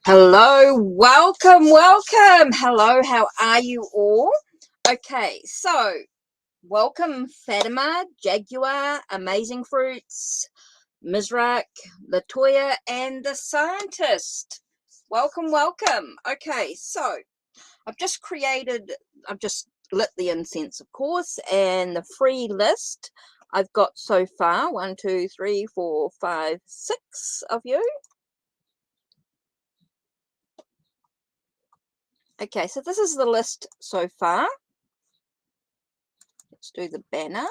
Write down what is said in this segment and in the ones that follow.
Hello, welcome, welcome. Hello, how are you all? Okay, so welcome Fatima, Jaguar, Amazing Fruits, Mizrak, Latoya, and the Scientist. Welcome, welcome. Okay, so I've just lit the incense, of course, and the free list I've got so far 1, 2, 3, 4, 5, 6 of you. Okay, so this is the list so far. Let's do the banner.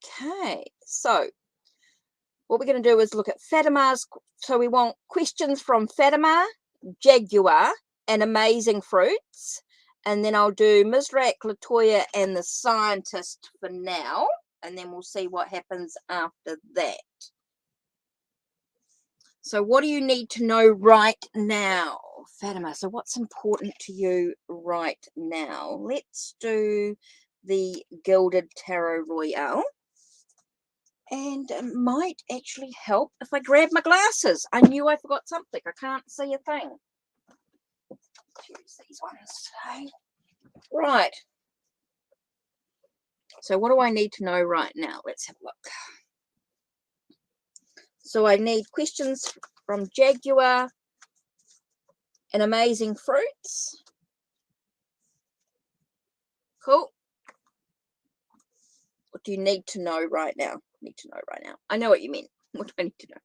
Okay, so what we're going to do is look at Fatima's. So we want questions from Fatima, Jaguar, and Amazing Fruits. And then I'll do Mizrak, Latoya, and the Scientist for now. And then we'll see what happens after that. So what do you need to know right now, Fatima? So what's important to you right now? Let's do the Gilded Tarot Royale. And it might actually help if I grab my glasses. I knew I forgot something. I can't see a thing. Use these ones today. Right. So what do I need to know right now? Let's have a look. So I need questions from Jaguar and Amazing Fruits. Cool. What do you need to know right now? Need to know right now. I know what you mean. What do I need to know?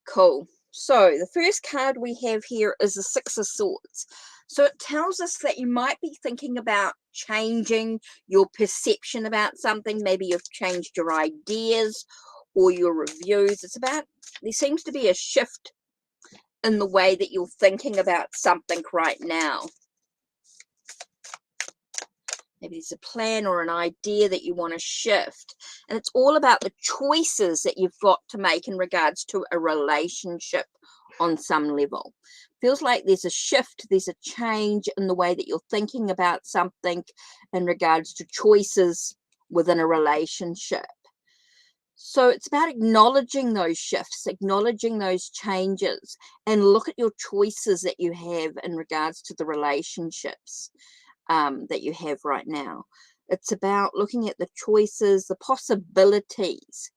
Cool. So the first card we have here is the Six of Swords. So it tells us that you might be thinking about changing your perception about something. Maybe you've changed your ideas or your reviews. It's about, there seems to be a shift in the way that you're thinking about something right now. Maybe there's a plan or an idea that you want to shift. And it's all about the choices that you've got to make in regards to a relationship on some level. Feels like there's a shift, there's a change in the way that you're thinking about something in regards to choices within a relationship. So it's about acknowledging those shifts, acknowledging those changes, and look at your choices that you have in regards to the relationships that you have right now. It's about looking at the choices, the possibilities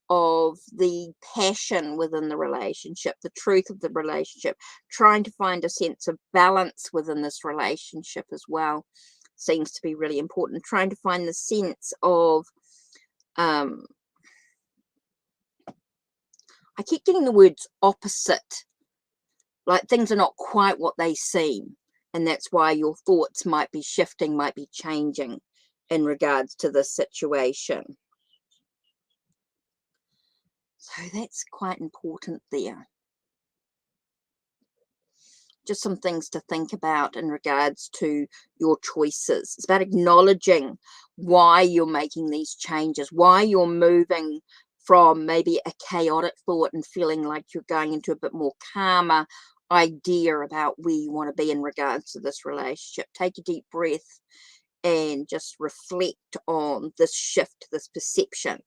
of the passion within the relationship, the truth of the relationship, trying to find a sense of balance within this relationship as well seems to be really important. Trying to find the sense of, I keep getting the words opposite, like things are not quite what they seem. And that's why your thoughts might be shifting, might be changing in regards to this situation. So that's quite important there. Just some things to think about in regards to your choices. It's about acknowledging why you're making these changes, why you're moving from maybe a chaotic thought and feeling like you're going into a bit more calmer idea about where you want to be in regards to this relationship. Take a deep breath and just reflect on this shift, this perception,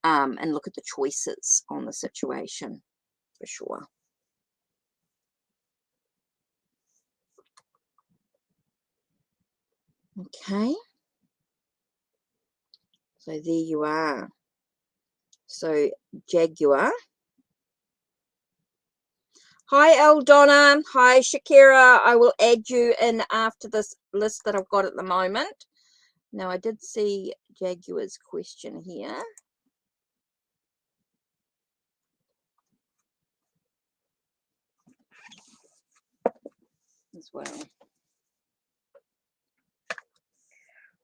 and look at the choices on the situation for sure. Okay. So there you are. So Jaguar. Hi, Eldonna. Hi, Shakira. I will add you in after this list that I've got at the moment. Now, I did see Jaguar's question here. As well.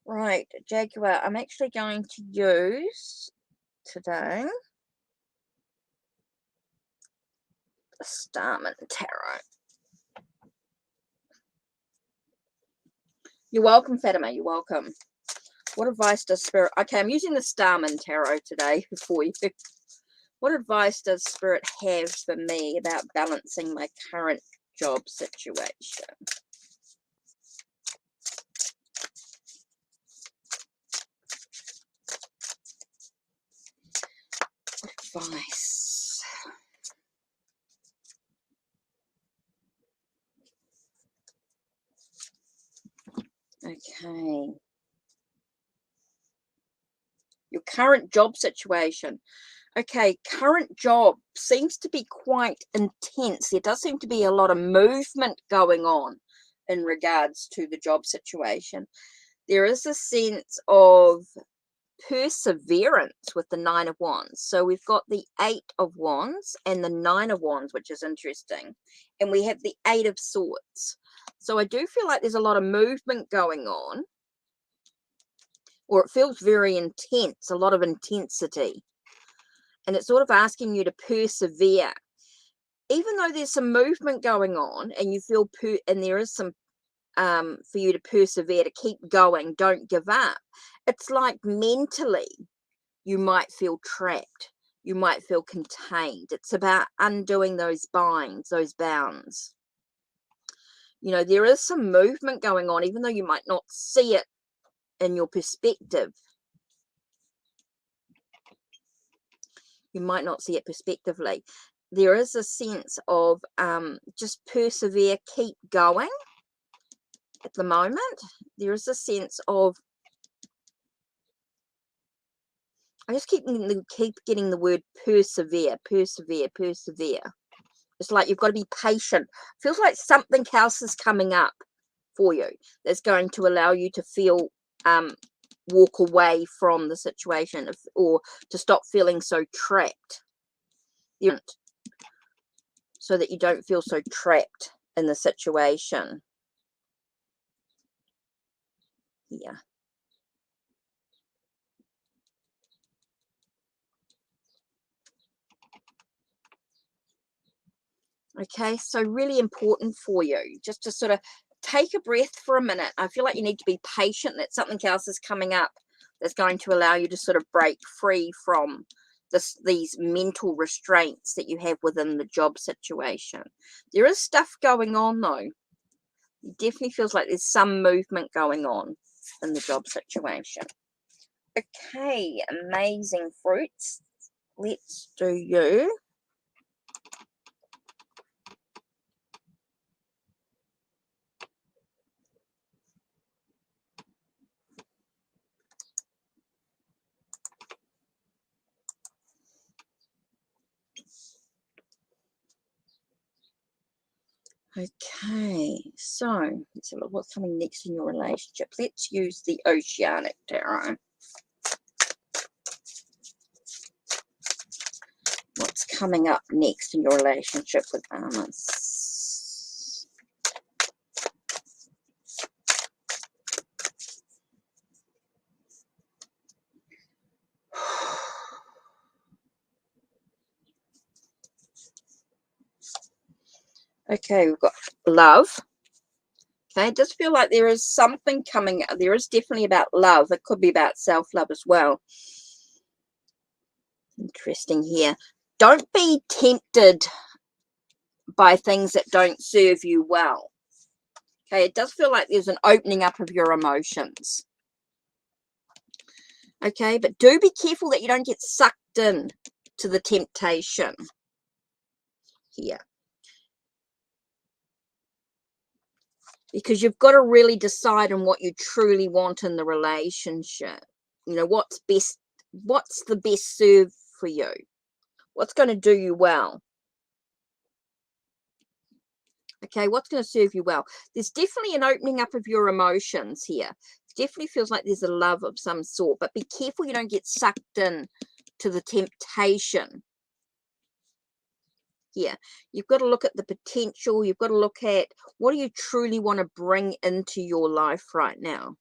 Right, Jaguar, I'm actually going to use today the Starman Tarot. You're welcome, Fatima. You're welcome. What advice does Spirit... Okay, I'm using the Starman Tarot today for you. What advice does Spirit have for me about balancing my current job situation? advice. Okay. Your current job situation. Okay, current job seems to be quite intense. There does seem to be a lot of movement going on in regards to the job situation. There is a sense of perseverance with the Nine of Wands. So we've got the Eight of Wands and the Nine of Wands, which is interesting. And we have the Eight of Swords. So I do feel like there's a lot of movement going on, or it feels very intense, a lot of intensity. And it's sort of asking you to persevere. Even though there's some movement going on and you feel, and there is some for you to persevere, to keep going, don't give up. It's like mentally you might feel trapped, you might feel contained. It's about undoing those binds, those bounds. You know, there is some movement going on, even though you might not see it in your perspective. You might not see it perspectively. There is a sense of just persevere, keep going. At the moment, there is a sense of, I just keep getting the word persevere, persevere, persevere. It's like you've got to be patient. Feels like something else is coming up for you that's going to allow you to feel, walk away from the situation, or to stop feeling so trapped. So that you don't feel so trapped in the situation. Yeah. Okay, so really important for you just to sort of take a breath for a minute. I feel like you need to be patient that something else is coming up that's going to allow you to sort of break free from these mental restraints that you have within the job situation. There is stuff going on though. It definitely feels like there's some movement going on in the job situation. Okay, amazing fruits. Let's do you. Okay, so let's look what's coming next in your relationship. Let's use the Oceanic Tarot. What's coming up next in your relationship with Amos? Okay, we've got love. Okay, it does feel like there is something coming. There is definitely about love. It could be about self-love as well. Interesting here. Don't be tempted by things that don't serve you well. Okay, it does feel like there's an opening up of your emotions. Okay, but do be careful that you don't get sucked in to the temptation here. Because you've got to really decide on what you truly want in the relationship. You know, what's the best serve for you? What's going to do you well? Okay, what's going to serve you well? There's definitely an opening up of your emotions here. It definitely feels like there's a love of some sort, but be careful you don't get sucked in to the temptation. Here, you've got to look at the potential. You've got to look at what do you truly want to bring into your life right now.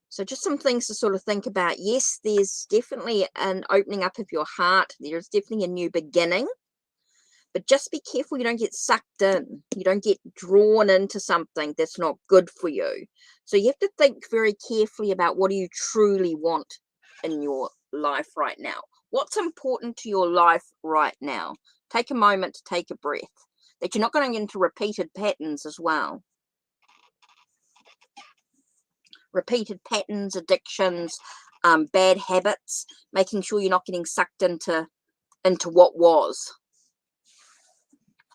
So just some things to sort of think about. Yes, there's definitely an opening up of your heart. There's definitely a new beginning. But just be careful you don't get sucked in. You don't get drawn into something that's not good for you. So you have to think very carefully about what do you truly want in your life right now. What's important to your life right now? Take a moment to take a breath. That you're not going into repeated patterns as well. Repeated patterns, addictions, bad habits, making sure you're not getting sucked into what was.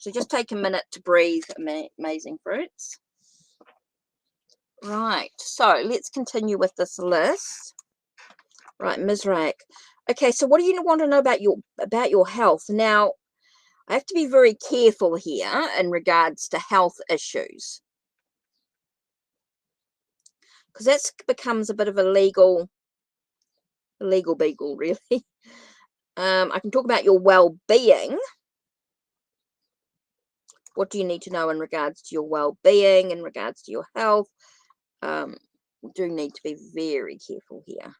So just take a minute to breathe, amazing fruits. Right, so let's continue with this list. Right, Mizrak. Okay, so what do you want to know about your health? Now, I have to be very careful here in regards to health issues, because that becomes a bit of a legal beagle, really. I can talk about your well-being. What do you need to know in regards to your well-being, in regards to your health? We do need to be very careful here.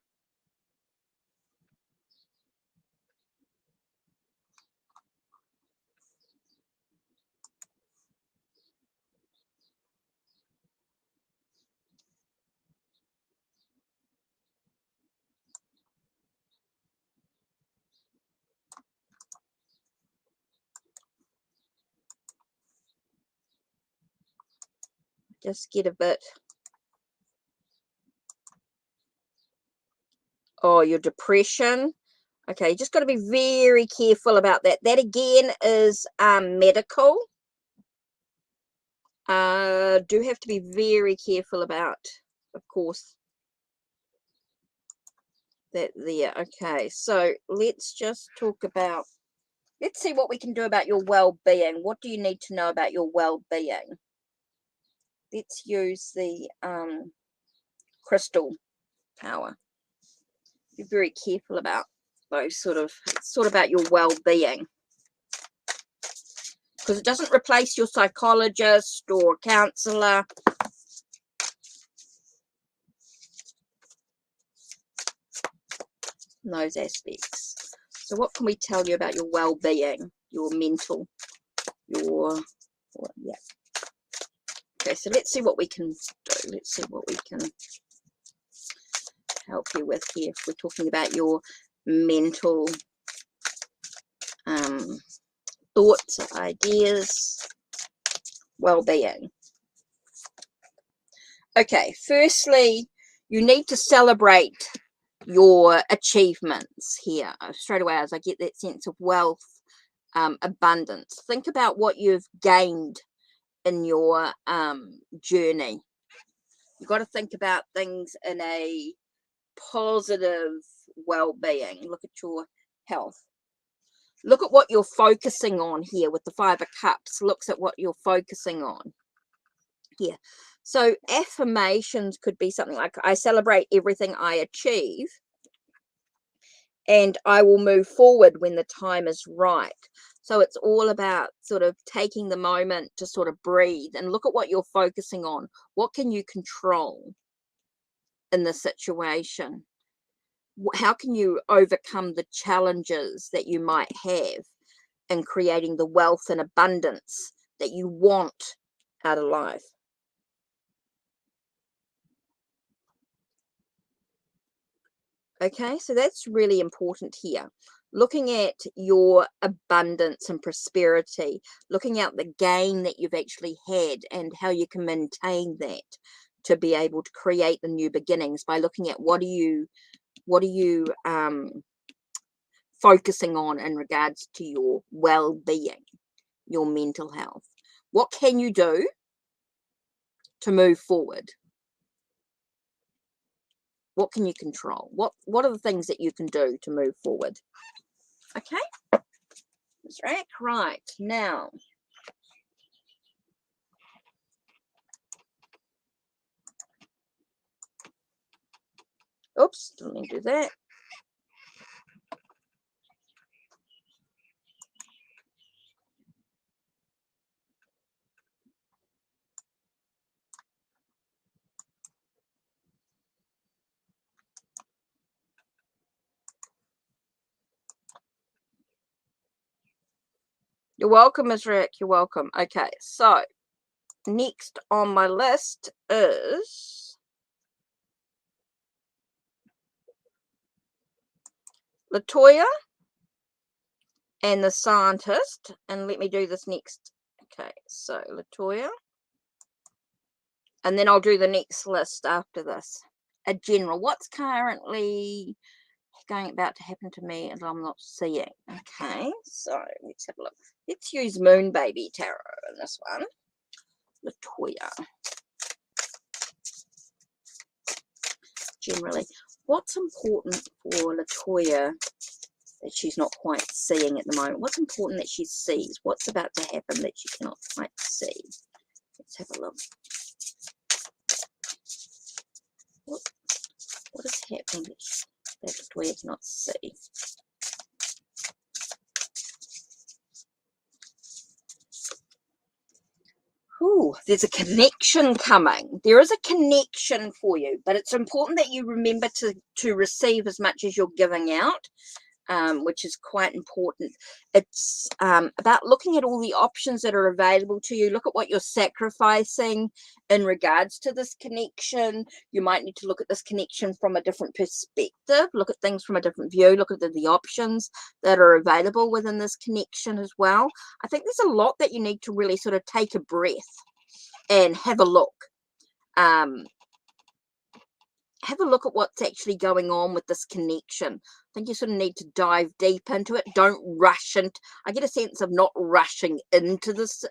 Just get a bit. Oh, your depression. Okay, you just got to be very careful about that. That again is medical. Do have to be very careful about, of course, that there. Okay, so let's just talk about, let's see what we can do about your well-being. What do you need to know about your well-being? Let's use the crystal power. Be very careful about those it's sort of about your well-being, because it doesn't replace your psychologist or counselor. In those aspects. So what can we tell you about your well-being, your mental, yeah. Okay, so let's see what we can do. Let's see what we can help you with here. If we're talking about your mental thoughts, ideas, well-being. Okay, firstly, you need to celebrate your achievements here. Straight away, as I get that sense of wealth, abundance. Think about what you've gained in your journey. You've got to think about things in a positive well-being. Look at your health. Look at what you're focusing on here with the Five of Cups. Looks at what you're focusing on here. So affirmations could be something like, I celebrate everything I achieve, and I will move forward when the time is right. So it's all about sort of taking the moment to sort of breathe and look at what you're focusing on. What can you control in the situation? How can you overcome the challenges that you might have in creating the wealth and abundance that you want out of life? Okay, so that's really important here. Looking at your abundance and prosperity, looking at the gain that you've actually had and how you can maintain that to be able to create the new beginnings by looking at what are you focusing on in regards to your well-being, your mental health. What can you do to move forward? What can you control? What are the things that you can do to move forward? Okay, that's right now. Oops, let me do that. You're welcome, Ms. Rick. You're welcome. Okay, so next on my list is Latoya and the Scientist. And let me do this next. Okay, so Latoya. And then I'll do the next list after this. a general. What's currently about to happen to me and I'm not seeing? Okay, so let's have a look. Let's use Moon Baby Tarot in this one. Latoya. Generally, what's important for Latoya that she's not quite seeing at the moment? What's important that she sees? What's about to happen that she cannot quite see? Let's have a look. What is happening that Latoya cannot see? Ooh, there's a connection coming. There is a connection for you, but it's important that you remember to receive as much as you're giving out, which is quite important. It's about looking at all the options that are available to you. Look at what you're sacrificing in regards to this connection. You might need to look at this connection from a different perspective. Look at things from a different view. Look at the options that are available within this connection as well. I think there's a lot that you need to really sort of take a breath and have a look. Have a look at what's actually going on with this connection. I think you sort of need to dive deep into it. Don't rush into. I get a sense of not rushing into this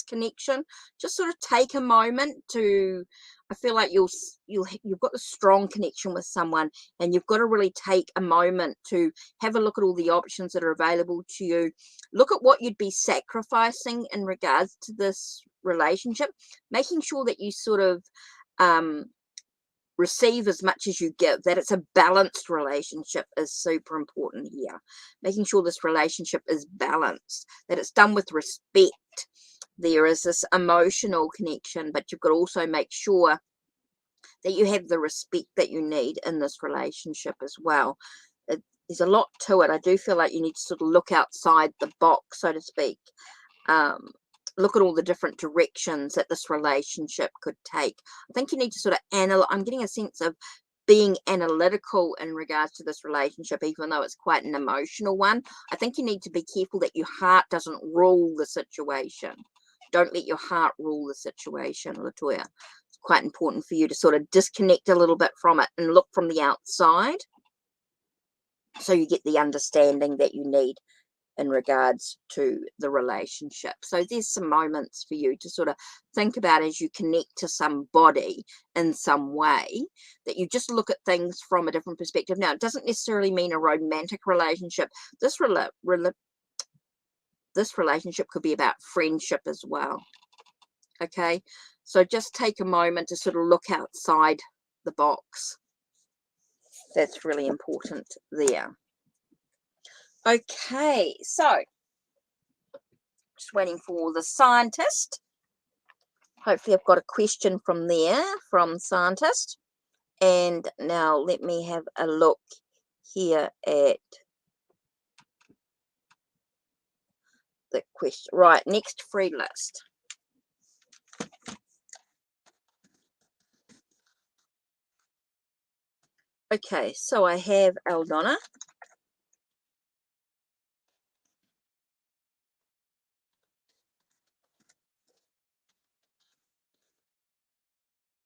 connection. Just sort of take a moment to. I feel like you've got a strong connection with someone, and you've got to really take a moment to have a look at all the options that are available to you. Look at what you'd be sacrificing in regards to this relationship, making sure that you sort of receive as much as you give, that it's a balanced relationship is super important here. Making sure this relationship is balanced, that it's done with respect. There is this emotional connection, but you've got to also make sure that you have the respect that you need in this relationship as well. There's a lot to it. I do feel like you need to sort of look outside the box, so to speak. Look at all the different directions that this relationship could take. I think you need to sort of analyze. I'm getting a sense of being analytical in regards to this relationship, even though it's quite an emotional one. I think you need to be careful that your heart doesn't rule the situation. Don't let your heart rule the situation, Latoya. It's quite important for you to sort of disconnect a little bit from it and look from the outside so you get the understanding that you need in regards to the relationship. So there's some moments for you to sort of think about as you connect to somebody in some way, that you just look at things from a different perspective. Now, it doesn't necessarily mean a romantic relationship. This relationship could be about friendship as well. Okay, so just take a moment to sort of look outside the box. That's really important there. Okay, so just waiting for the scientist. Hopefully I've got a question from there, from scientist. And now let me have a look here at the question. Right, next free list. Okay, so I have Aldona.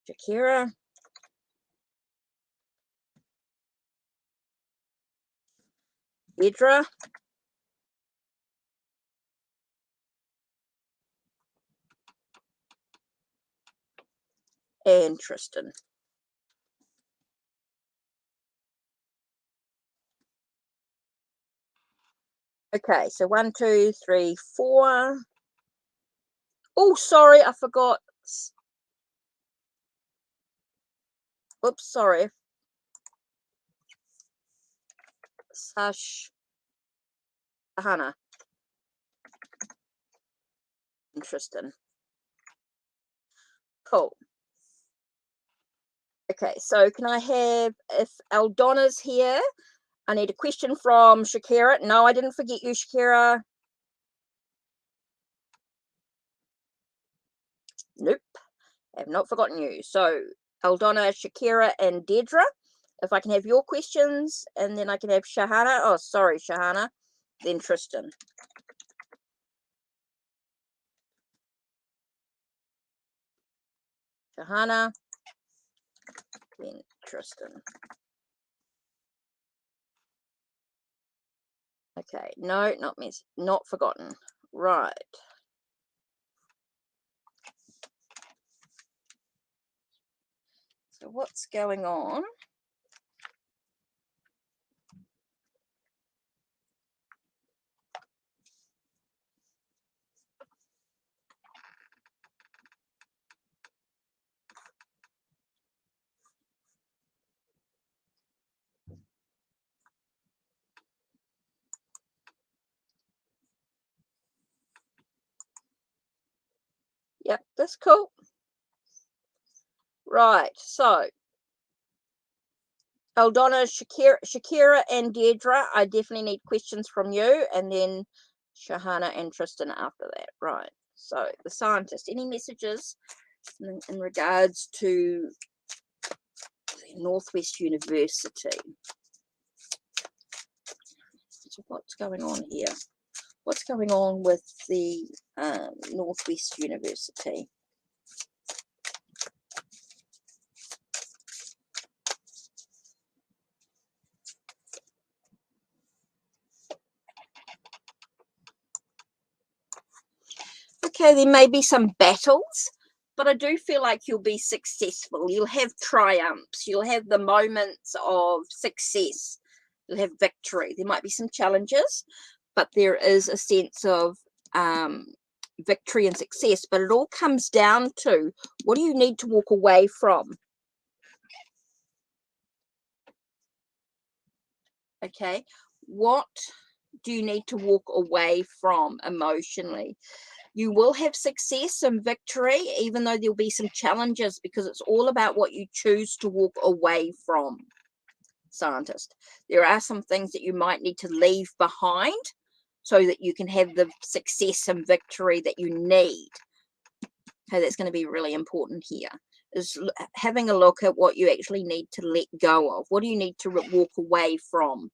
Shakira. Idra. And Tristan. Okay, so 1, 2, 3, 4. Oh, sorry, I forgot. Oops, sorry. Sahana. Interesting. Cool. Okay, so can I have, if Aldona's here, I need a question from Shakira. No, I didn't forget you, Shakira. Nope, I have not forgotten you. So Aldona, Shakira, and Dedra. If I can have your questions, and then I can have Shahana. Oh, sorry, Shahana. Then Tristan. Shahana. Then Tristan. Okay, no, not forgotten. Right. So what's going on? Yep, that's cool. Right, so Aldona, Shakira, and Deirdre, I definitely need questions from you, and then Shahana and Tristan after that. Right, so the scientist, any messages in regards to Northwest University? So what's going on here? What's going on with the Northwest University? Okay, there may be some battles, but I do feel like you'll be successful. You'll have triumphs. You'll have the moments of success. You'll have victory. There might be some challenges, but there is a sense of victory and success. But it all comes down to, what do you need to walk away from? Okay, what do you need to walk away from emotionally? You will have success and victory, even though there'll be some challenges, because it's all about what you choose to walk away from, scientist. There are some things that you might need to leave behind so that you can have the success and victory that you need. Okay, that's going to be really important here, is having a look at what you actually need to let go of. What do you need to walk away from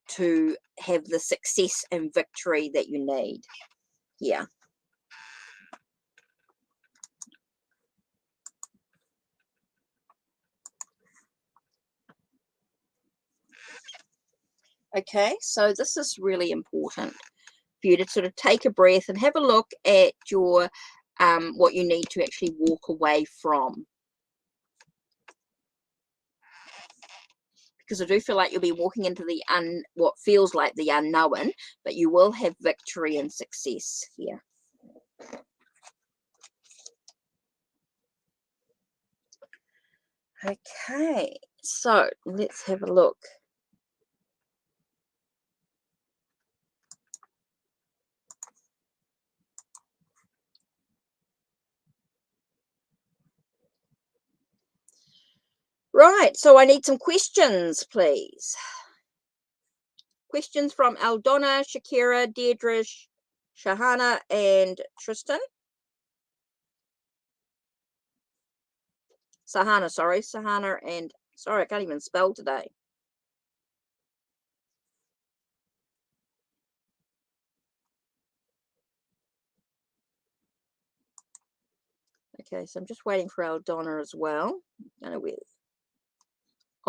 to have the success and victory that you need here? Okay, so this is really important for you to sort of take a breath and have a look at your what you need to actually walk away from. Because I do feel like you'll be walking into the what feels like the unknown, but you will have victory and success here. Okay, so let's have a look. Right, so I need some questions, please. Questions from Aldona, Shakira, Deirdre, Shahana, and Tristan. Sahana, sorry. Sahana and... Sorry, I can't even spell today. Okay, so I'm just waiting for Aldona as well. I don't know where...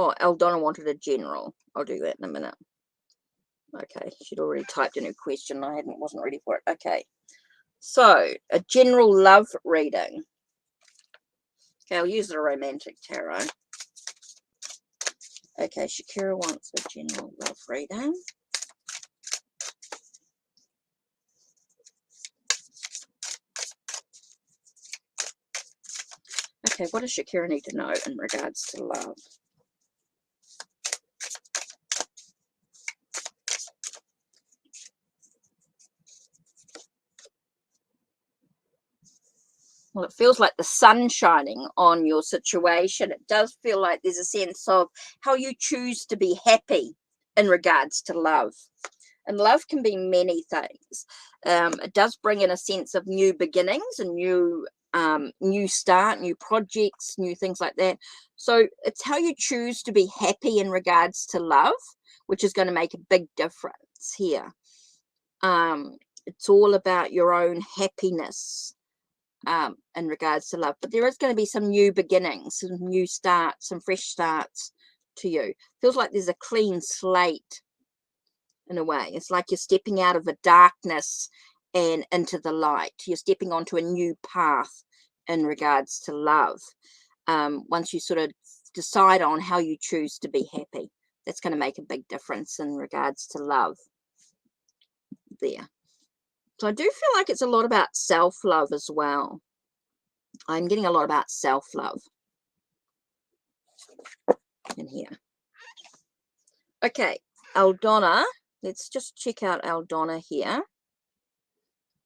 Oh, Aldona wanted a general. I'll do that in a minute. Okay, she'd already typed in her question. I wasn't ready for it. Okay, so a general love reading. Okay, I'll use the romantic tarot. Okay, Shakira wants a general love reading. Okay, what does Shakira need to know in regards to love? Well, it feels like the sun shining on your situation. It does feel like there's a sense of how you choose to be happy in regards to love. And love can be many things. It does bring in a sense of new beginnings and new start, new projects, new things like that. So it's how you choose to be happy in regards to love, which is going to make a big difference here. It's all about your own happiness. in regards to love, but there is going to be some new beginnings, some new starts, some fresh starts to you. Feels like there's a clean slate in a way. It's like you're stepping out of the darkness and into the light. You're stepping onto a new path in regards to love. Once you sort of decide on how you choose to be happy, that's going to make a big difference in regards to love there. So I do feel like it's a lot about self-love as well. I'm getting a lot about self-love in here. Okay, Aldona. Let's just check out Aldona here.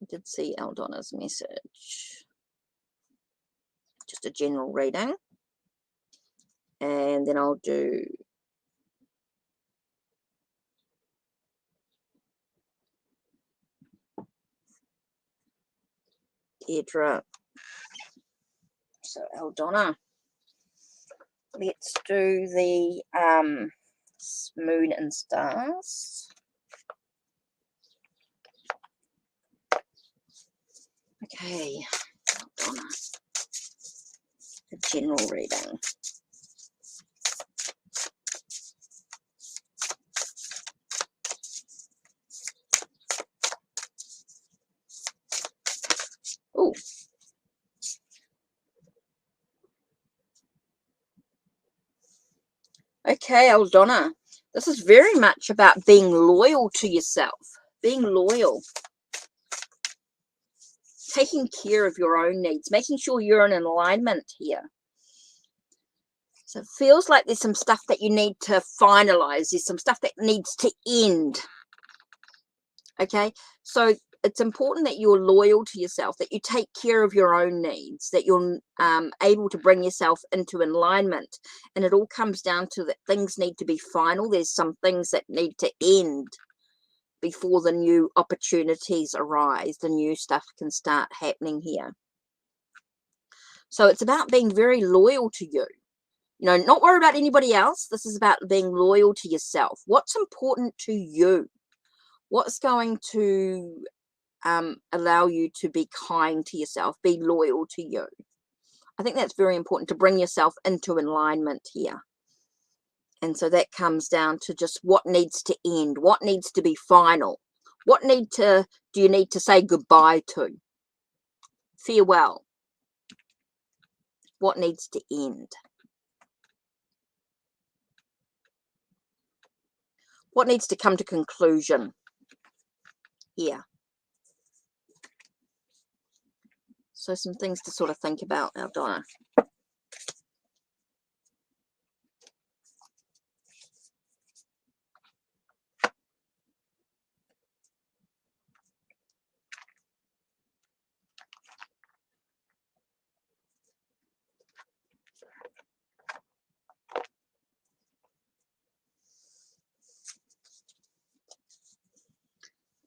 I did see Aldona's message. Just a general reading. And then I'll do Deirdre. So Aldona. Let's do the Moon and Stars. Okay, Aldona. A general reading. Oh. Okay, Aldona. This is very much about being loyal to yourself. Being loyal. Taking care of your own needs. Making sure you're in alignment here. So it feels like there's some stuff that you need to finalize. There's some stuff that needs to end. Okay, so it's important that you're loyal to yourself, that you take care of your own needs, that you're able to bring yourself into alignment. And it all comes down to that things need to be final. There's some things that need to end before the new opportunities arise. The new stuff can start happening here. So it's about being very loyal to you. You know, not worry about anybody else. This is about being loyal to yourself. What's important to you? What's going to allow you to be kind to yourself, be loyal to you? I think that's very important, to bring yourself into alignment here. And so that comes down to just what needs to end, what needs to be final, what do you need to say goodbye to? Farewell. What needs to end? What needs to come to conclusion here? So some things to sort of think about, Aldona.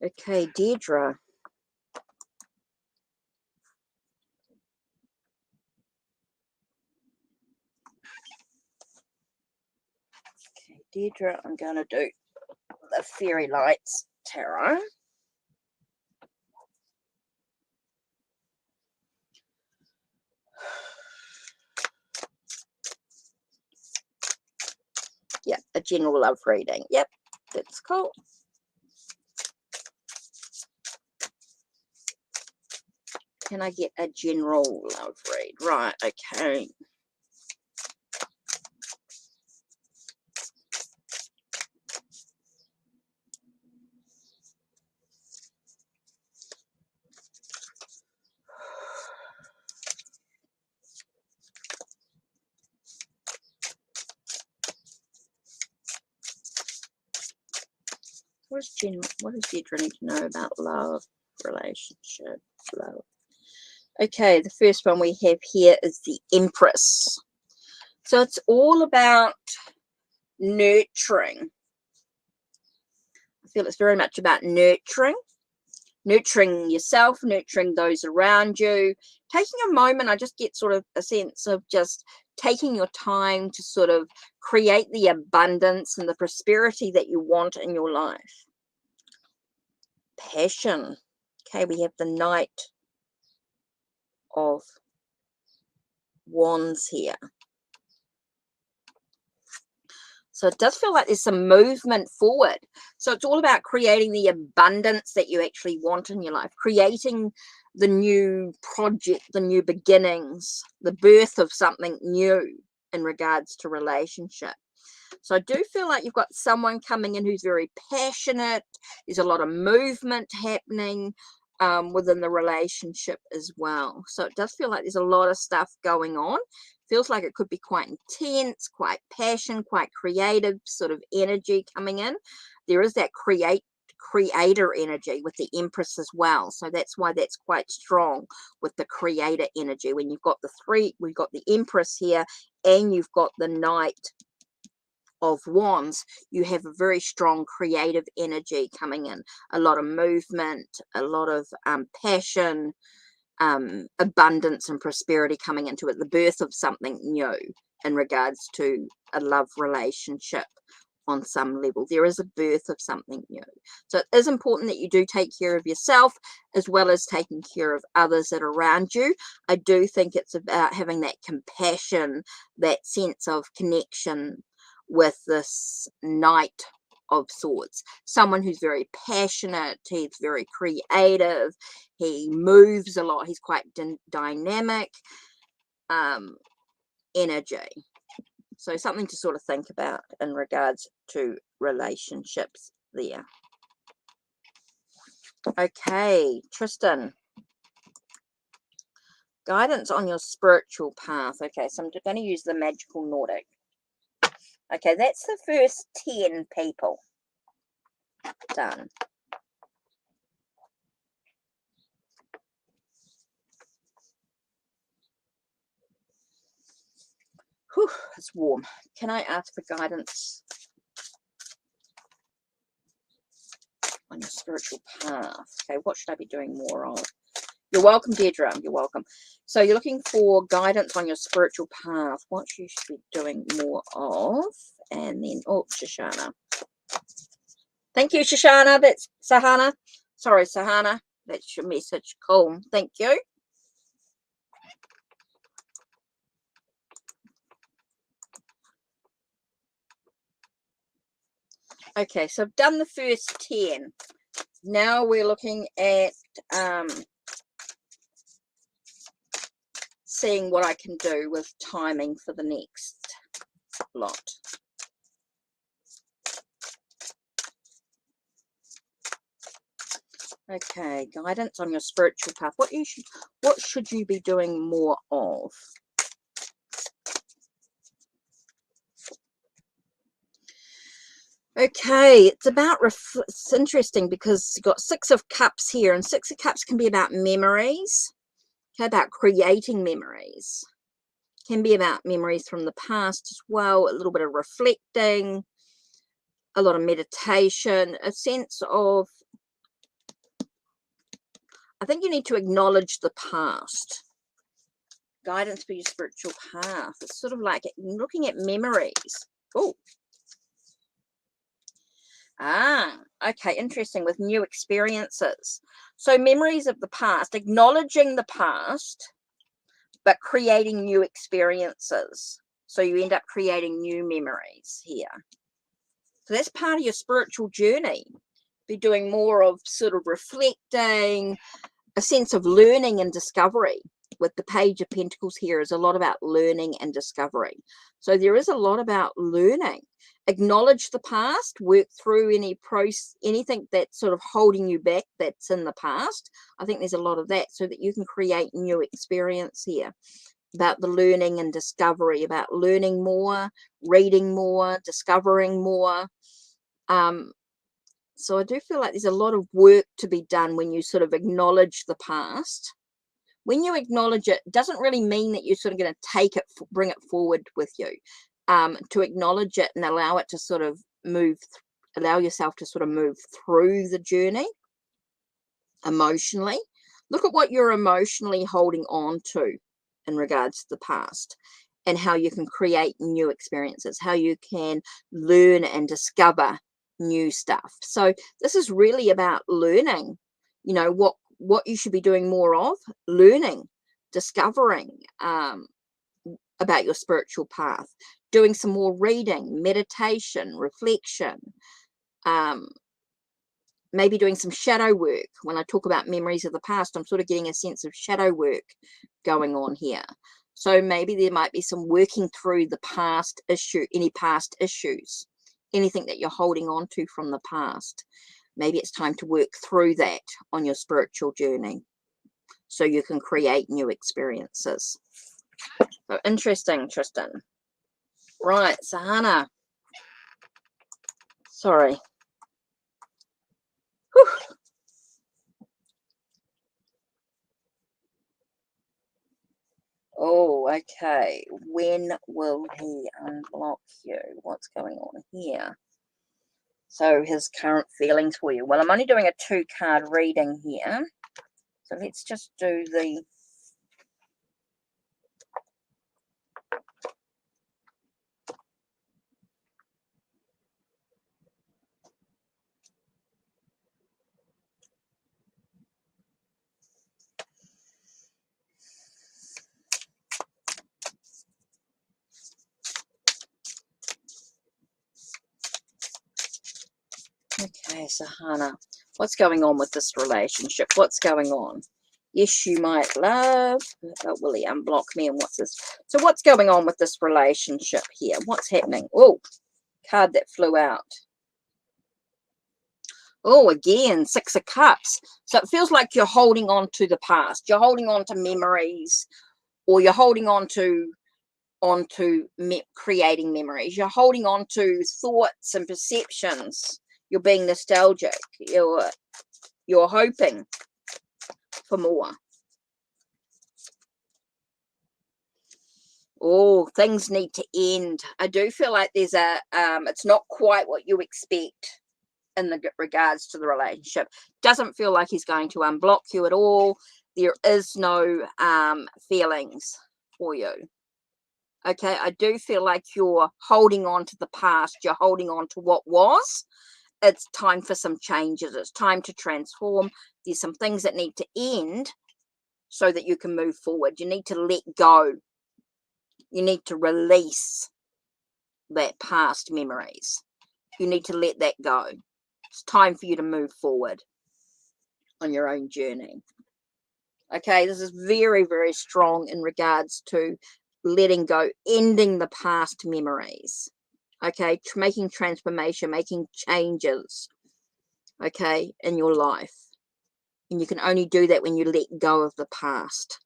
Okay, Deirdre. Okay, Deirdre, I'm going to do the Fairy Lights Tarot. Yeah, a general love reading. Yep, that's cool. Can I get a general love read? Right, okay. What does Deirdre need to know about love, relationship, love? Okay, the first one we have here is the Empress. So it's all about nurturing. I feel it's very much about nurturing yourself, nurturing those around you, taking a moment. I just get sort of a sense of just taking your time to sort of create the abundance and the prosperity that you want in your life. Passion. Okay, we have the Knight of Wands here. So it does feel like there's some movement forward. So it's all about creating the abundance that you actually want in your life, creating the new project, the new beginnings, the birth of something new in regards to relationship. So I do feel like you've got someone coming in who's very passionate. There's a lot of movement happening within the relationship as well. So it does feel like there's a lot of stuff going on. Feels like it could be quite intense, quite passion, quite creative sort of energy coming in. There is that creator energy with the Empress as well. So that's why that's quite strong with the creator energy. When you've got the three, we've got the Empress here and you've got the Knight of Wands, you have a very strong creative energy coming in. A lot of movement, a lot of passion, abundance and prosperity coming into it, the birth of something new in regards to a love relationship on some level. There is a birth of something new. So it is important that you do take care of yourself as well as taking care of others that are around you. I do think it's about having that compassion, that sense of connection with this Knight of Swords, someone who's very passionate, he's very creative, he moves a lot, he's quite dynamic energy. So something to sort of think about in regards to relationships there. Okay, Tristan, guidance on your spiritual path. Okay, so I'm going to use the Magical Nordic. Okay, that's the first 10 people done. Whew, it's warm. Can I ask for guidance on your spiritual path? Okay, what should I be doing more of? You're welcome, Deirdre. You're welcome. So you're looking for guidance on your spiritual path. What you should be doing more of. And then, oh, Shoshana. Thank you, Shoshana. That's Sahana. Sorry, Sahana. That's your message. Cool. Thank you. Okay, so I've done the first 10. Now we're looking at seeing what I can do with timing for the next lot. Okay, guidance on your spiritual path. What should you be doing more of? Okay, it's about, it's interesting because you've got 6 of Cups here, and 6 of Cups can be about memories, okay, about creating memories. Can be about memories from the past as well, a little bit of reflecting, a lot of meditation, a sense of, I think you need to acknowledge the past. Guidance for your spiritual path. It's sort of like looking at memories. Oh. Ah, okay, interesting, with new experiences. So memories of the past, acknowledging the past, but creating new experiences. So you end up creating new memories here. So that's part of your spiritual journey. Be doing more of sort of reflecting, a sense of learning and discovery. With the Page of Pentacles here is a lot about learning and discovery. So there is a lot about learning. Acknowledge the past, work through anything that's sort of holding you back that's in the past. I think there's a lot of that so that you can create new experience here. About the learning and discovery, about learning more, reading more, discovering more. So I do feel like there's a lot of work to be done when you sort of acknowledge the past. When you acknowledge it, doesn't really mean that you're sort of going to take it, bring it forward with you. To acknowledge it and allow it to sort of move, allow yourself to sort of move through the journey emotionally. Look at what you're emotionally holding on to in regards to the past and how you can create new experiences, how you can learn and discover new stuff. So this is really about learning, you know, what you should be doing more of, learning, discovering about your spiritual path, doing some more reading, meditation, reflection, maybe doing some shadow work. When I talk about memories of the past, I'm sort of getting a sense of shadow work going on here. So maybe there might be some working through the past issue, any past issues, anything that you're holding on to from the past. Maybe it's time to work through that on your spiritual journey so you can create new experiences. So interesting, Tristan. Right, Sahana. Sorry. Whew. Oh, okay. When will he unblock you? What's going on here? So his current feelings for you. Well, I'm only doing a 2-card reading here. So let's just do the... Okay, Sahana, what's going on with this relationship? What's going on? Yes, you might love, but will he unblock me? And what's this? So what's going on with this relationship here? What's happening? Oh, card that flew out. Oh, again, 6 of Cups. So it feels like you're holding on to the past. You're holding on to memories, or you're holding on to creating memories. You're holding on to thoughts and perceptions. You're being nostalgic. You're hoping for more. Oh, things need to end. I do feel like there's a it's not quite what you expect in the regards to the relationship. Doesn't feel like he's going to unblock you at all. There is no feelings for you. Okay, I do feel like you're holding on to the past. You're holding on to what was. It's time for some changes. It's time to transform. There's some things that need to end so that you can move forward. You need to let go. You need to release that past memories. You need to let that go. It's time for you to move forward on your own journey. Okay, this is very, very strong in regards to letting go, ending the past memories. Okay, making transformation, making changes, okay, in your life. And you can only do that when you let go of the past.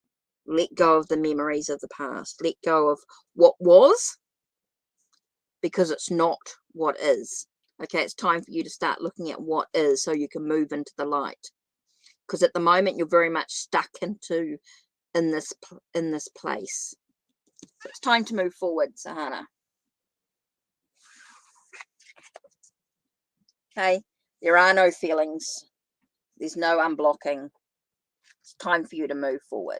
Let go of the memories of the past. Let go of what was, because it's not what is. Okay, it's time for you to start looking at what is so you can move into the light. Because at the moment, you're very much stuck in this place. So it's time to move forward, Sahana. Okay, there are no feelings. There's no unblocking. It's time for you to move forward.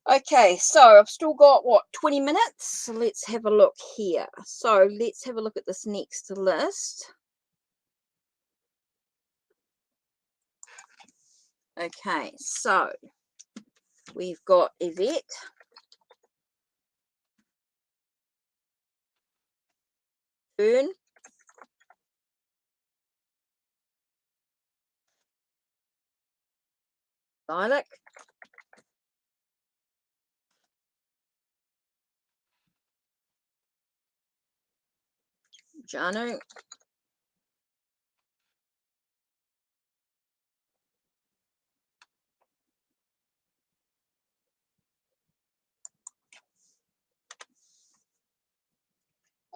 Okay, so I've still got, 20 minutes? So let's have a look here. So let's have a look at this next list. Okay, so we've got Yvette. Fern. Lilac. Janu.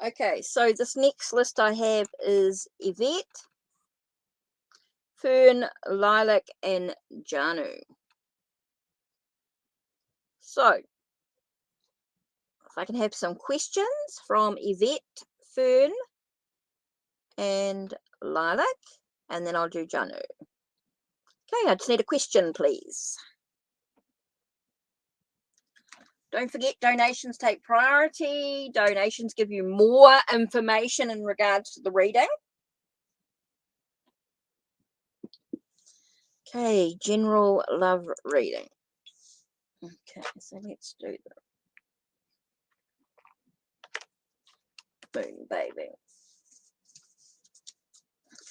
Okay, so this next list I have is Yvette, Fern, Lilac, and Janu. So, if I can have some questions from Yvette, Fern, and Lilac, and then I'll do Janu. Okay, I just need a question, please. Don't forget, donations take priority. Donations give you more information in regards to the reading. Okay, general love reading. Okay, so let's do the moon baby.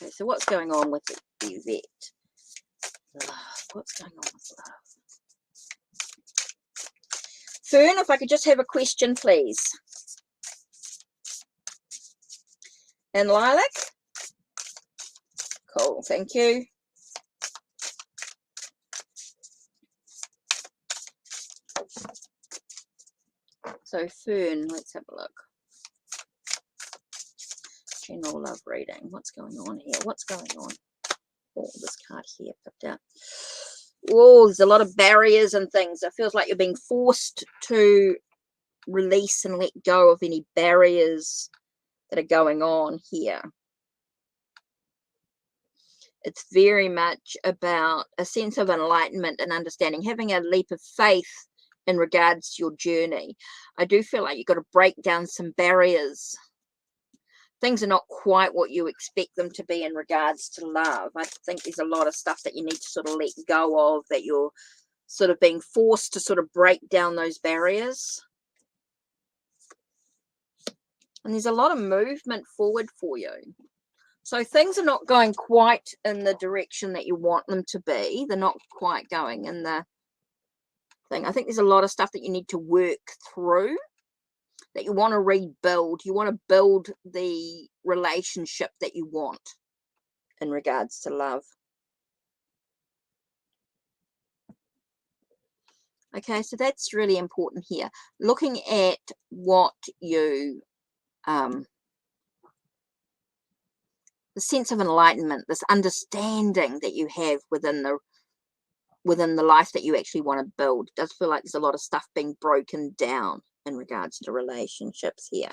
Okay, so what's going on with the Yvette? Love. What's going on with love? Fern, if I could just have a question, please. And Lilac? Cool, thank you. So Fern, let's have a look. General love reading. What's going on here? What's going on? Oh, this card here picked out. Oh, there's a lot of barriers and things. It feels like you're being forced to release and let go of any barriers that are going on here. It's very much about a sense of enlightenment and understanding, having a leap of faith in regards to your journey. I do feel like you've got to break down some barriers. Things are not quite what you expect them to be in regards to love. I think there's a lot of stuff that you need to sort of let go of, that you're sort of being forced to sort of break down those barriers. And there's a lot of movement forward for you. So things are not going quite in the direction that you want them to be. They're not quite going in the thing. I think there's a lot of stuff that you need to work through, that you want to rebuild. You want to build the relationship that you want in regards to love. Okay, so that's really important here. Looking at what you the sense of enlightenment, this understanding that you have within the life that you actually want to build. It does feel like there's a lot of stuff being broken down in regards to relationships here,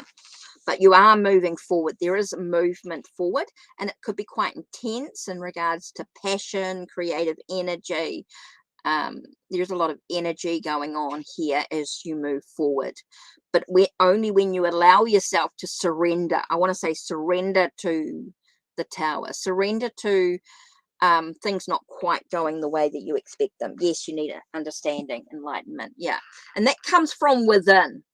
but you are moving forward. There is a movement forward, and it could be quite intense in regards to passion, creative energy. There's a lot of energy going on here as you move forward, but only when you allow yourself to surrender. I want to say surrender to the Tower, surrender to things not quite going the way that you expect them. Yes, you need understanding, enlightenment. Yeah, and that comes from within.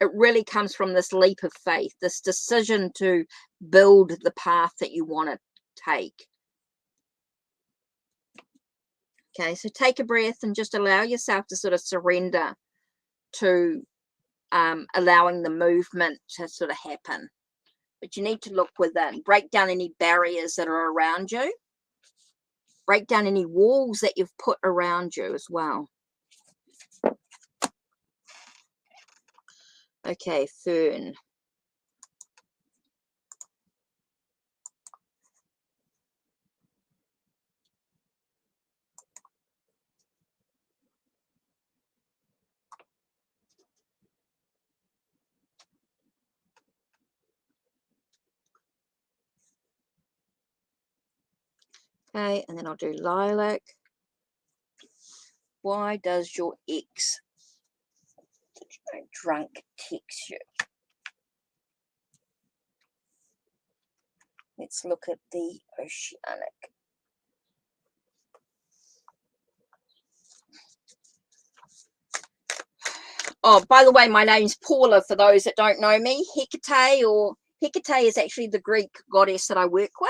It really comes from this leap of faith, this decision to build the path that you want to take. Okay, so take a breath and just allow yourself to sort of surrender to allowing the movement to sort of happen. But you need to look within, break down any barriers that are around you, break down any walls that you've put around you as well. Okay, Fern. Okay, and then I'll do Lilac. Why does your ex drunk text you? Let's look at the Oceanic. Oh, by the way, my name's Paula, for those that don't know me. Hecate, or Hecate, is actually the Greek goddess that I work with.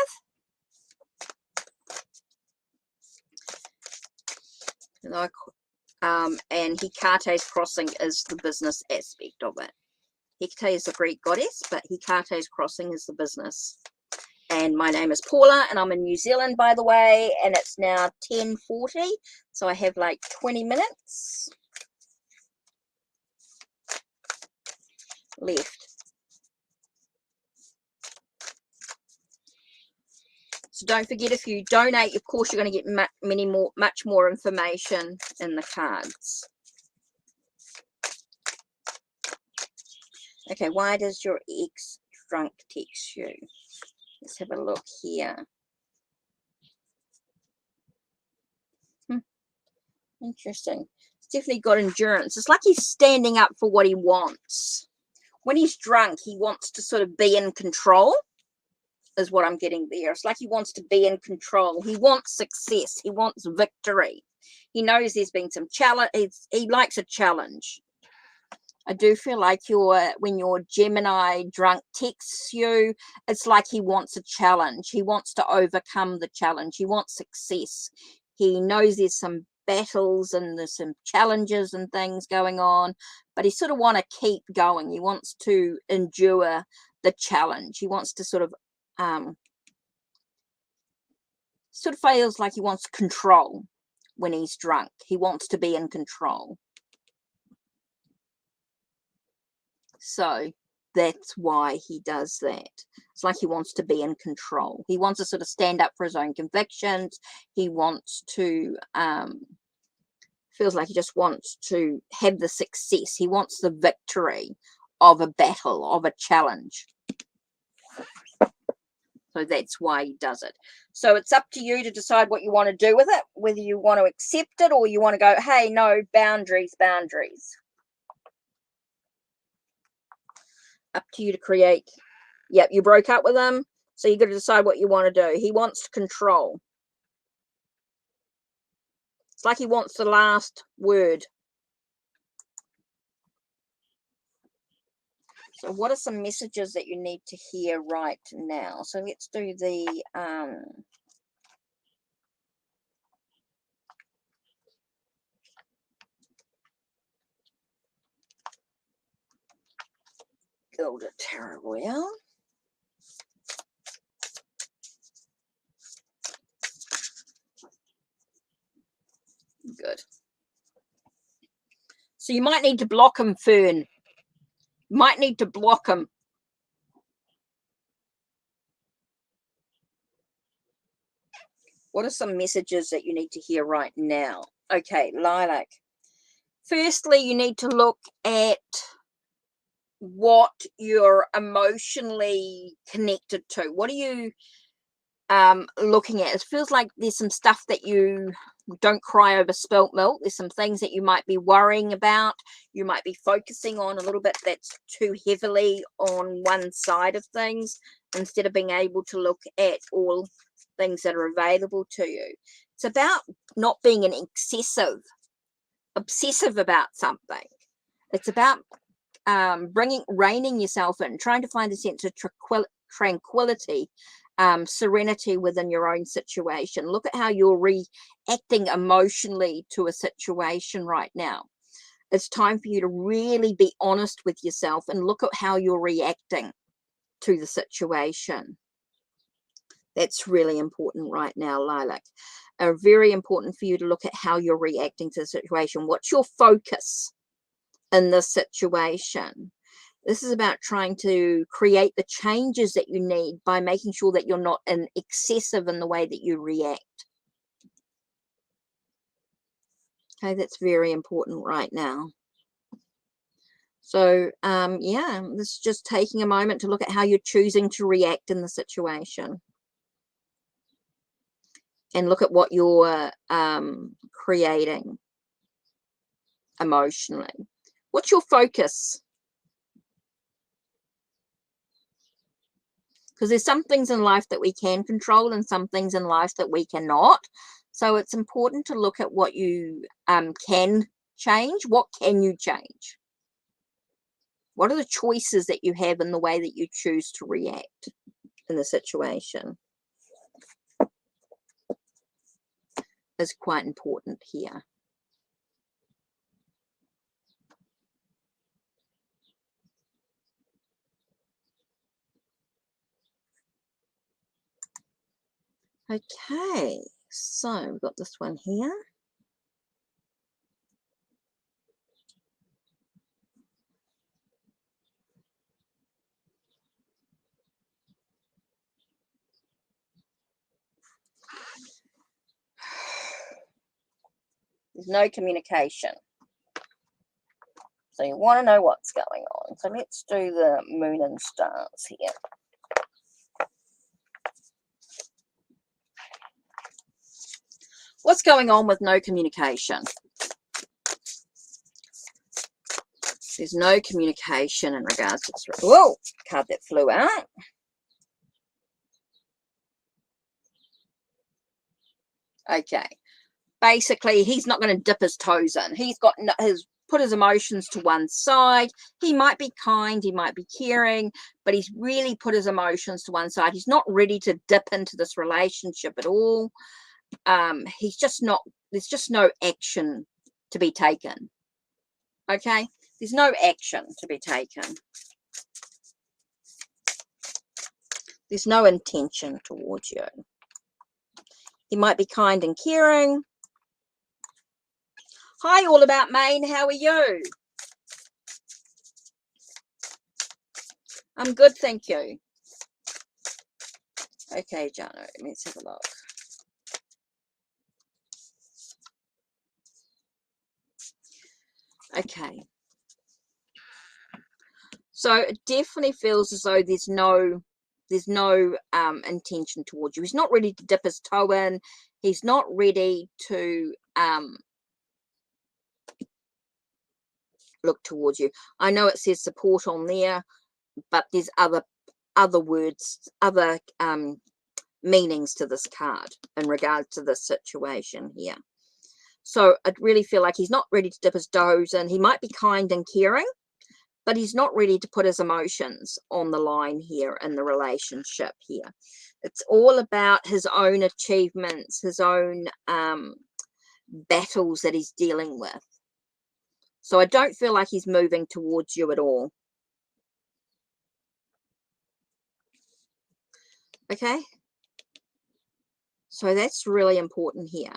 And Hecate's crossing is the business aspect of it. Hecate is the Greek goddess, but Hecate's crossing is the business. And my name is Paula, and I'm in New Zealand, by the way, and it's now 10:40, so I have like 20 minutes left. So don't forget, if you donate, of course, you're going to get much more information in the cards. Okay, why does your ex drunk text you? Let's have a look here. Interesting. He's definitely got endurance. It's like he's standing up for what he wants. When he's drunk, he wants to sort of be in control. is what I'm getting there. It's like he wants to be in control. He wants success. He wants victory. He knows there's been some challenge. He likes a challenge. I do feel like when your Gemini drunk texts you, it's like he wants a challenge. He wants to overcome the challenge. He wants success. He knows there's some battles and there's some challenges and things going on, but he sort of want to keep going. He wants to endure the challenge. He wants to sort of feels like he wants control when he's drunk. He wants to be in control. So that's why he does that. It's like he wants to be in control. He wants to sort of stand up for his own convictions. He wants to, feels like he just wants to have the success. He wants the victory of a battle, of a challenge. So that's why he does it. So it's up to you to decide what you want to do with it, whether you want to accept it or you want to go, hey, no, boundaries, boundaries. Up to you to create. Yep, you broke up with him, so you got to decide what you want to do. He wants control. It's like he wants the last word. So what are some messages that you need to hear right now? So let's do the Gilded Tarot Wheel. Good. So you might need to block him, Fern. Might need to block him. What are some messages that you need to hear right now? Okay, Lilac. Firstly, you need to look at what you're emotionally connected to. What are you looking at? It feels like there's some stuff that you don't cry over spilt milk. There's some things that you might be worrying about. You might be focusing on a little bit that's too heavily on one side of things instead of being able to look at all things that are available to you. It's about not being an obsessive about something. It's about reining yourself in, trying to find a sense of tranquility, serenity within your own situation. Look at how you're reacting emotionally to a situation right now. It's time for you to really be honest with yourself and look at how you're reacting to the situation. That's really important right now, Lilac. Very important for you to look at how you're reacting to the situation. What's your focus in this situation? This is about trying to create the changes that you need by making sure that you're not excessive in the way that you react. Okay, that's very important right now. So, yeah, this is just taking a moment to look at how you're choosing to react in the situation. And look at what you're creating emotionally. What's your focus? Because there's some things in life that we can control and some things in life that we cannot. So it's important to look at what you can change. What can you change? What are the choices that you have in the way that you choose to react in the situation? Is quite important here. Okay, so we've got this one here. There's no communication. So you want to know what's going on. So let's do the moon and stars here. What's going on with no communication? There's no communication in regards to this. Whoa, card that flew out. Okay. Basically, he's not going to dip his toes in. He's got put his emotions to one side. He might be kind, he might be caring, but he's really put his emotions to one side. He's not ready to dip into this relationship at all. He's just not, there's just no action to be taken. Okay, there's no action to be taken. There's no intention towards you. He might be kind and caring. Hi, all about Maine. How are you? I'm good, thank you. Okay, Jano, let's have a look. Okay. So it definitely feels as though there's no intention towards you. He's not ready to dip his toe in. He's not ready to look towards you. I know it says support on there, but there's other words, other meanings to this card in regards to this situation here. So I really feel like he's not ready to dip his toes in. He might be kind and caring, but he's not ready to put his emotions on the line here in the relationship here. It's all about his own achievements, his own battles that he's dealing with. So I don't feel like he's moving towards you at all. Okay? So that's really important here.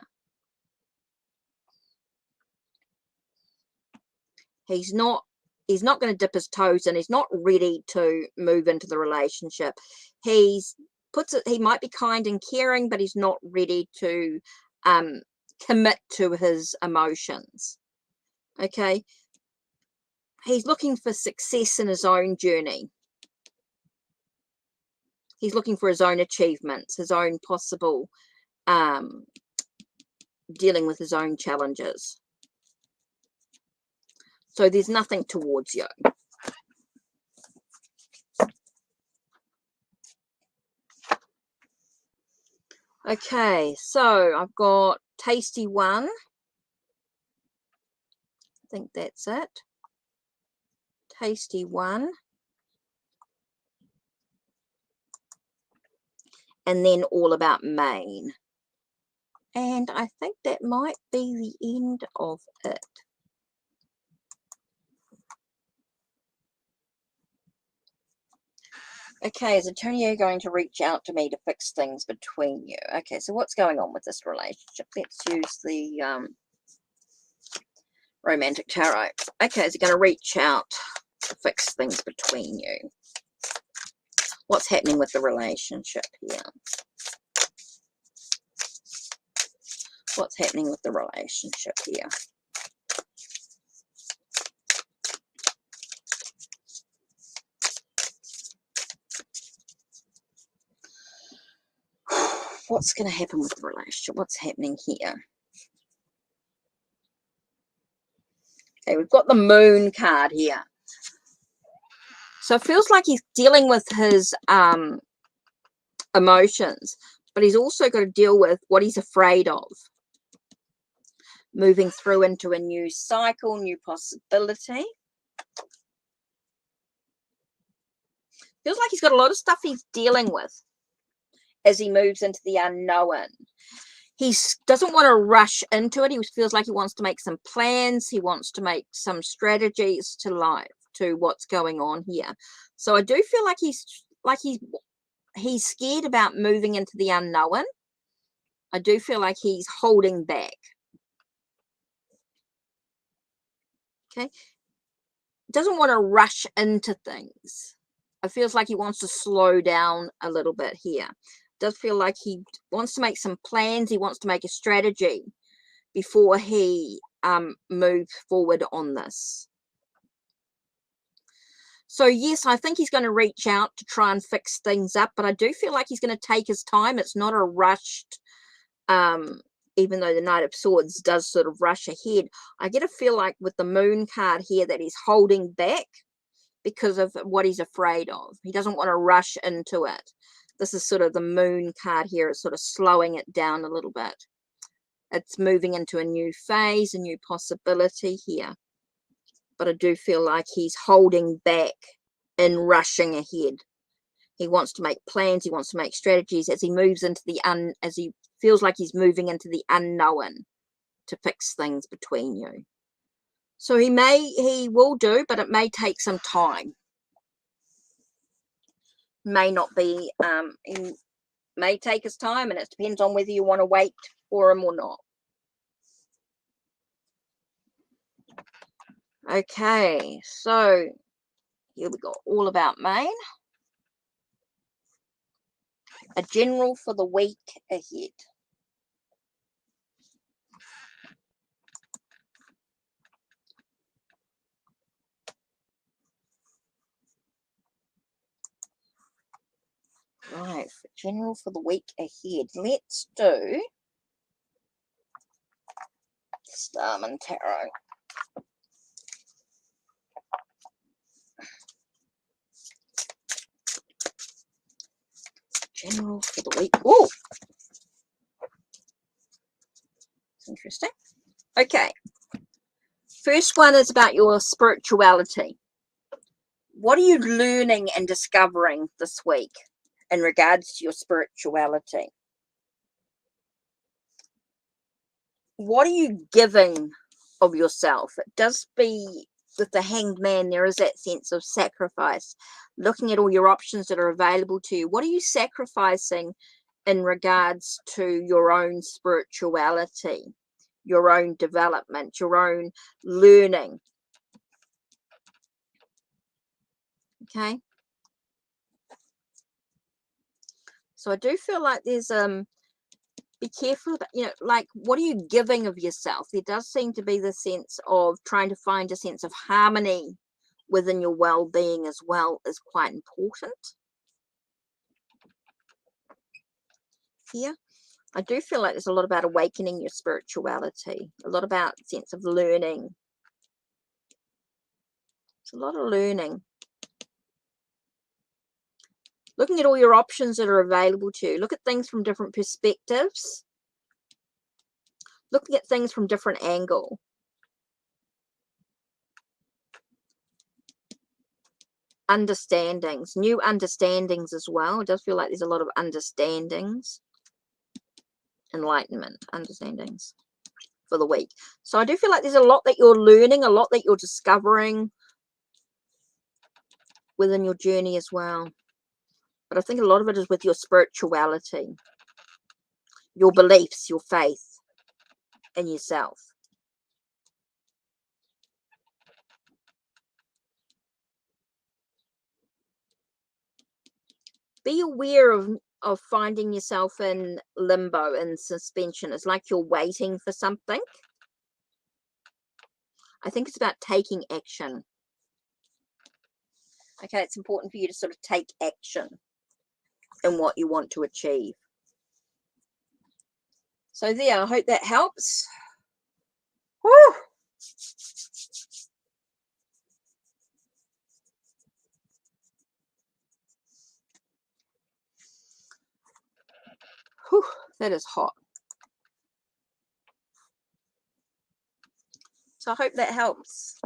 He's not going to dip his toes in. He's not ready to move into the relationship. He might be kind and caring, but he's not ready to commit to his emotions. Okay, he's looking for success in his own journey. He's looking for his own achievements, his own possible dealing with his own challenges. So there's nothing towards you. Okay, so I've got Tasty One. I think that's it. Tasty One. And then All About Maine. And I think that might be the end of it. Okay, is Antonio going to reach out to me to fix things between you? Okay, so what's going on with this relationship? Let's use the Romantic Tarot. Okay, is he going to reach out to fix things between you? What's happening with the relationship here? What's happening with the relationship here? What's going to happen with the relationship? What's happening here? Okay, we've got the Moon card here. So it feels like he's dealing with his emotions, but he's also got to deal with what he's afraid of. Moving through into a new cycle, new possibility. Feels like he's got a lot of stuff he's dealing with as he moves into the unknown. He doesn't want to rush into it. He feels like he wants to make some plans. He wants to make some strategies to life, to what's going on here. So I do feel like he's scared about moving into the unknown. I do feel like he's holding back. Okay. Doesn't want to rush into things. It feels like he wants to slow down a little bit here. Does feel like he wants to make some plans. He wants to make a strategy before he moves forward on this. So yes, I think he's going to reach out to try and fix things up, but I do feel like he's going to take his time. It's not a rushed, even though the Knight of Swords does sort of rush ahead. I get a feel like with the Moon card here that he's holding back because of what he's afraid of. He doesn't want to rush into it. This is sort of the Moon card here. It's sort of slowing it down a little bit. It's moving into a new phase, a new possibility here. But I do feel like he's holding back and rushing ahead. He wants to make plans. He wants to make strategies as he moves into the as he feels like he's moving into the unknown to fix things between you. So he will do, but it may take some time. May not be, he may take his time, and it depends on whether you want to wait for him or not. Okay, so here we got all about Maine. A general for the week ahead. Right, general for the week ahead. Let's do Starman Tarot. General for the week. Oh, it's interesting. Okay. First one is about your spirituality. What are you learning and discovering this week in regards to your spirituality? What are you giving of yourself? It does be with the Hanged Man, there is that sense of sacrifice. Looking at all your options that are available to you. What are you sacrificing in regards to your own spirituality, your own development, your own learning? Okay. So I do feel like there's be careful about, like, what are you giving of yourself? There does seem to be the sense of trying to find a sense of harmony within your well-being as well is quite important here. I do feel like there's a lot about awakening your spirituality, a lot about sense of learning. It's a lot of learning. Looking at all your options that are available to you. Look at things from different perspectives. Looking at things from different angles. Understandings, new understandings as well. It does feel like there's a lot of understandings. Enlightenment, understandings for the week. So I do feel like there's a lot that you're learning, a lot that you're discovering within your journey as well. But I think a lot of it is with your spirituality, your beliefs, your faith in yourself. Be aware of finding yourself in limbo and suspension. It's like you're waiting for something. I think it's about taking action. Okay, it's important for you to sort of take action in what you want to achieve. So there, I hope that helps. Woo! Whew, that is hot. So I hope that helps.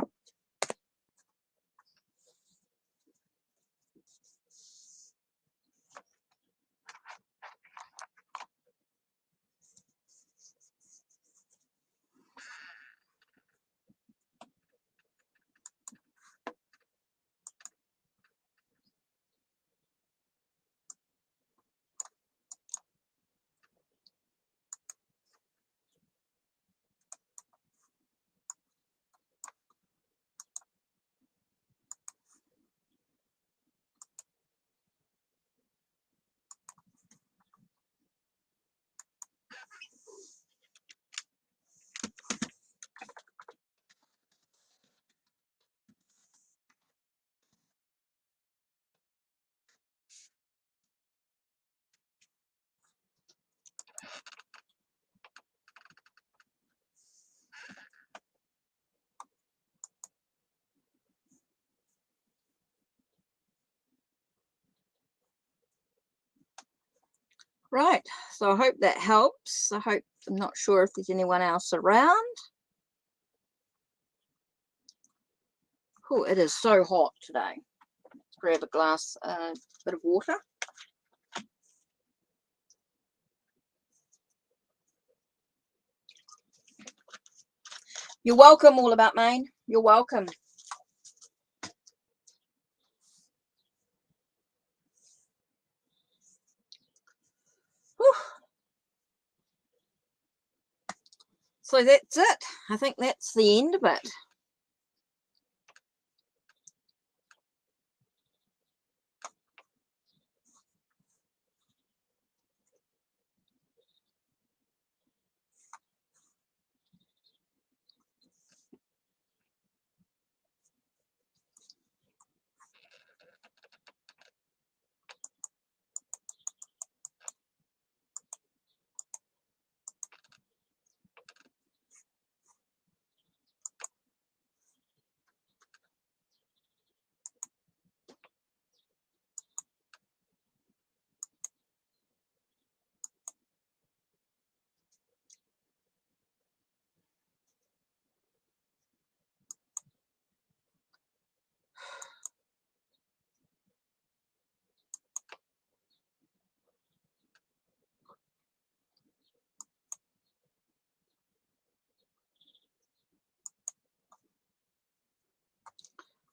Right, so I hope that helps. I'm not sure if there's anyone else around. Oh, it is so hot today. Let's grab a glass, bit of water. You're welcome, All About Maine. You're welcome. Whew. So that's it. I think that's the end of it.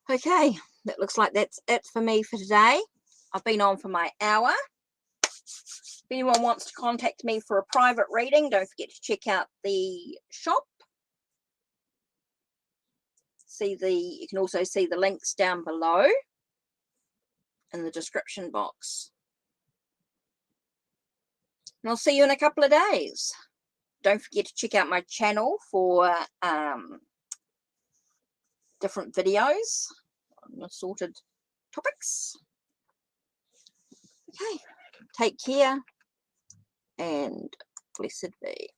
Okay, that looks like that's it for me for today. I've been on for my hour. If anyone wants to contact me for a private reading, don't forget to check out the shop. You can also see the links down below in the description box. And I'll see you in a couple of days. Don't forget to check out my channel for different videos on assorted topics. Okay, take care and blessed be.